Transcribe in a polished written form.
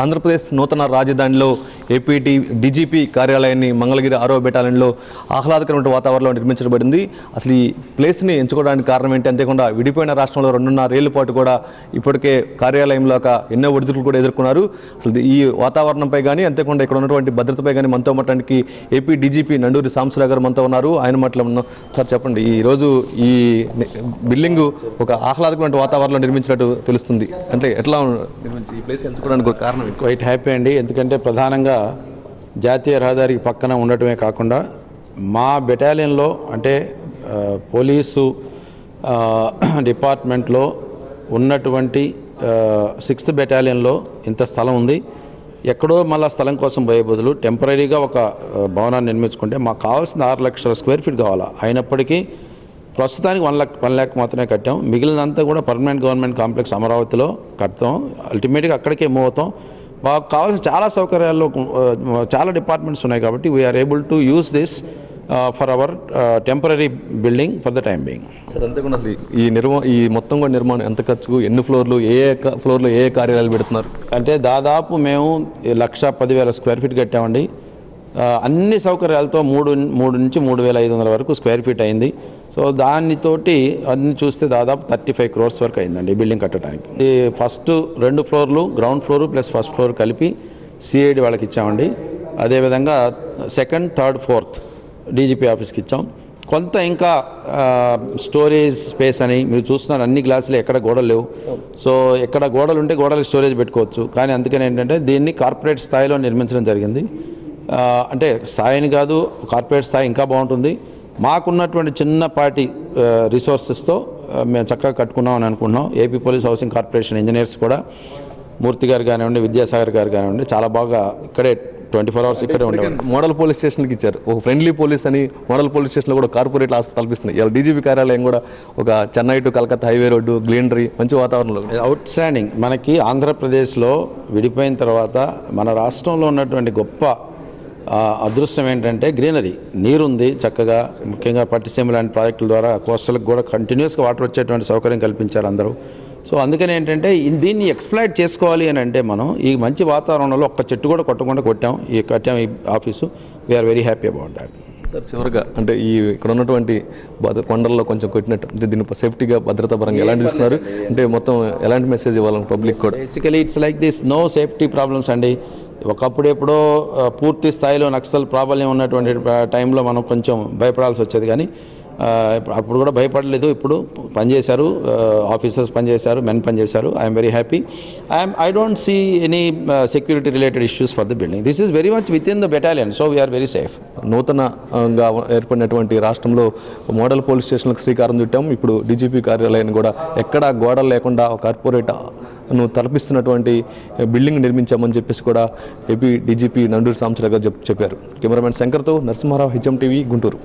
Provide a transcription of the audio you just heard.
ఆంధ్రప్రదేశ్ నూతన రాజధానిలో APT DGP కార్యాలయాన్ని మంగళగిరి 6వ బెటాలియన్లో ఆహ్లాదకరమైన వాతావరణంలో నిర్మించబడింది. అసలు ఈ ప్లేస్ని ఎంచుకోవడానికి కారణం ఏంటి? అంతేకాకుండా విడిపోయిన రాష్ట్రంలో 2.5 ఏళ్ల పాటు కూడా ఇప్పటికే కార్యాలయంలో ఎన్నో ఒడిదుడుకులు కూడా ఎదుర్కొన్నారు. అసలు ఈ వాతావరణంపై కానీ అంతేకాకుండా ఇక్కడ ఉన్నటువంటి భద్రతపై కానీ మనతో మాట్లాడడానికి ఏపీ డీజీపీ నండూరి సాంబశివరావు గారు మనతో ఉన్నారు. ఆయన మాట్లాడుతున్నాం. సార్ చెప్పండి, ఈరోజు ఈ బిల్డింగ్ ఒక ఆహ్లాదకరమైన వాతావరణంలో నిర్మించినట్టు తెలుస్తుంది. అంటే ఎట్లా ఈ ప్లేస్ ఎంచుకోవడానికి ఒక కారణం? క్వైట్ హ్యాపీ అండి. ఎందుకంటే ప్రధానంగా జాతీయ రహదారికి పక్కన ఉండటమే కాకుండా మా బెటాలియన్లో అంటే పోలీసు డిపార్ట్మెంట్లో ఉన్నటువంటి 6th బెటాలియన్లో ఇంత స్థలం ఉంది. ఎక్కడో మళ్ళీ స్థలం కోసం పోయే బదులు టెంపరీగా ఒక భవనాన్ని నిర్మించుకుంటే మాకు కావాల్సిన 6 లక్షల స్క్వేర్ ఫీట్ కావాలా. అయినప్పటికీ ప్రస్తుతానికి 1 lakh మాత్రమే కట్టాం. మిగిలినంతా కూడా పర్మనెంట్ గవర్నమెంట్ కాంప్లెక్స్ అమరావతిలో కడతాం. అల్టిమేట్గా అక్కడికే మూవ్ అవుతాం. మాకు కావాల్సిన చాలా సౌకర్యాల్లో చాలా డిపార్ట్మెంట్స్ ఉన్నాయి కాబట్టి we are able to use this for our temporary building for the time being. Sir అంతేకాకుండా అసలు ఈ మొత్తం కూడా నిర్మాణం ఎంత ఖర్చుకు, ఎన్ని ఫ్లోర్లు, ఏ ఫ్లోర్లో ఏ కార్యాలయాలు పెడుతున్నారు? అంటే దాదాపు మేము 1,10,000 స్క్వేర్ ఫీట్ కట్టామండి. అన్ని సౌకర్యాలతో 3 నుంచి 3,500 వరకు స్క్వేర్ ఫీట్ అయింది. సో దానితోటి అన్ని చూస్తే దాదాపు 35 crores వరకు అయిందండి ఈ బిల్డింగ్ కట్టడానికి. ఈ ఫస్ట్ 2 ఫ్లోర్లు ground floor plus first floor కలిపి సిఐడి వాళ్ళకి ఇచ్చామండి. అదేవిధంగా 2nd, 3rd, 4th డీజీపీ ఆఫీస్కి ఇచ్చాం. కొంత ఇంకా స్టోరేజ్ స్పేస్ అని మీరు చూస్తున్నారు, అన్ని గ్లాసులు ఎక్కడ గోడలు లేవు. సో ఎక్కడ గోడలు ఉంటే గోడలకు స్టోరేజ్ పెట్టుకోవచ్చు. కానీ అందుకని ఏంటంటే దీన్ని కార్పొరేట్ స్థాయిలో నిర్మించడం జరిగింది. అంటే స్థాయిని కాదు, కార్పొరేట్ స్థాయి ఇంకా బాగుంటుంది. మాకున్నటువంటి చిన్నపాటి రిసోర్సెస్తో మేము చక్కగా కట్టుకున్నామని అనుకుంటున్నాం. AP police housing corporation engineers కూడా మూర్తి గారు కానివ్వండి, విద్యాసాగర్ గారు కానివ్వండి, చాలా బాగా ఇక్కడే 24 hours ఇక్కడే ఉండేవాళ్ళు. మోడల్ పోలీస్ స్టేషన్కి ఇచ్చారు. ఒక ఫ్రెండ్లీ పోలీస్ అని మోడల్ పోలీస్ స్టేషన్లో కూడా కార్పొరేట్ కల్పిస్తున్నాయి. ఇలా డీజీపీ కార్యాలయం కూడా ఒక Chennai to Calcutta highway road, greenery, మంచి వాతావరణంలో అవుట్ స్టాండింగ్. మనకి ఆంధ్రప్రదేశ్లో విడిపోయిన తర్వాత మన రాష్ట్రంలో ఉన్నటువంటి గొప్ప అదృష్టం ఏంటంటే గ్రీనరీ, నీరుంది చక్కగా. ముఖ్యంగా పట్టిసీమ లాంటి ప్రాజెక్టుల ద్వారా కోస్టల్కి కూడా కంటిన్యూస్గా వాటర్ వచ్చేటువంటి సౌకర్యం కల్పించారు అందరూ. సో అందుకని ఏంటంటే దీన్ని ఎక్స్ప్లాయిట్ చేసుకోవాలి అని అంటే మనం ఈ మంచి వాతావరణంలో ఒక్క చెట్టు కూడా కొట్టకుండా కట్టాం ఈ office. We are very happy about that. Sir చివరిగా అంటే ఇక్కడ ఉన్నటువంటి కొండల్లో కొంచెం కొట్టినట్టు అంటే దీని సేఫ్టీగా భద్రతా పరంగా ఎలాంటి తీసుకున్నారు? అంటే మొత్తం ఎలాంటి మెసేజ్ ఇవ్వాలని పబ్లిక్ కూడా? Basically it's like this, no safety problems అండి. ఒకప్పుడు ఎప్పుడో పూర్తి స్థాయిలో నక్సల్ ప్రాబల్యం ఉన్నటువంటి టైంలో మనం కొంచెం భయపడాల్సి వచ్చేది. కానీ అప్పుడు కూడా భయపడలేదు. ఇప్పుడు పనిచేశారు, ఆఫీసర్స్ పనిచేశారు, మెన్ పనిచేశారు. I'm very happy. I don't see any security related issues for the building. This is very much within the battalion. So we are very safe. నూతనంగా ఏర్పడినటువంటి రాష్ట్రంలో మోడల్ పోలీస్ స్టేషన్లకు శ్రీకారం చుట్టాం. ఇప్పుడు డీజీపీ కార్యాలయాన్ని కూడా ఎక్కడా గోడలు లేకుండా కార్పొరేట్ తలపిస్తున్నటువంటి బిల్డింగ్ నిర్మించామని చెప్పేసి కూడా ఏపీ డీజీపీ నండూరి సాంబశివరావు గారు చెప్పారు. కెమెరామెన్ శంకర్తో నరసింహారావు, హెచ్ఎం టీవీ, గుంటూరు.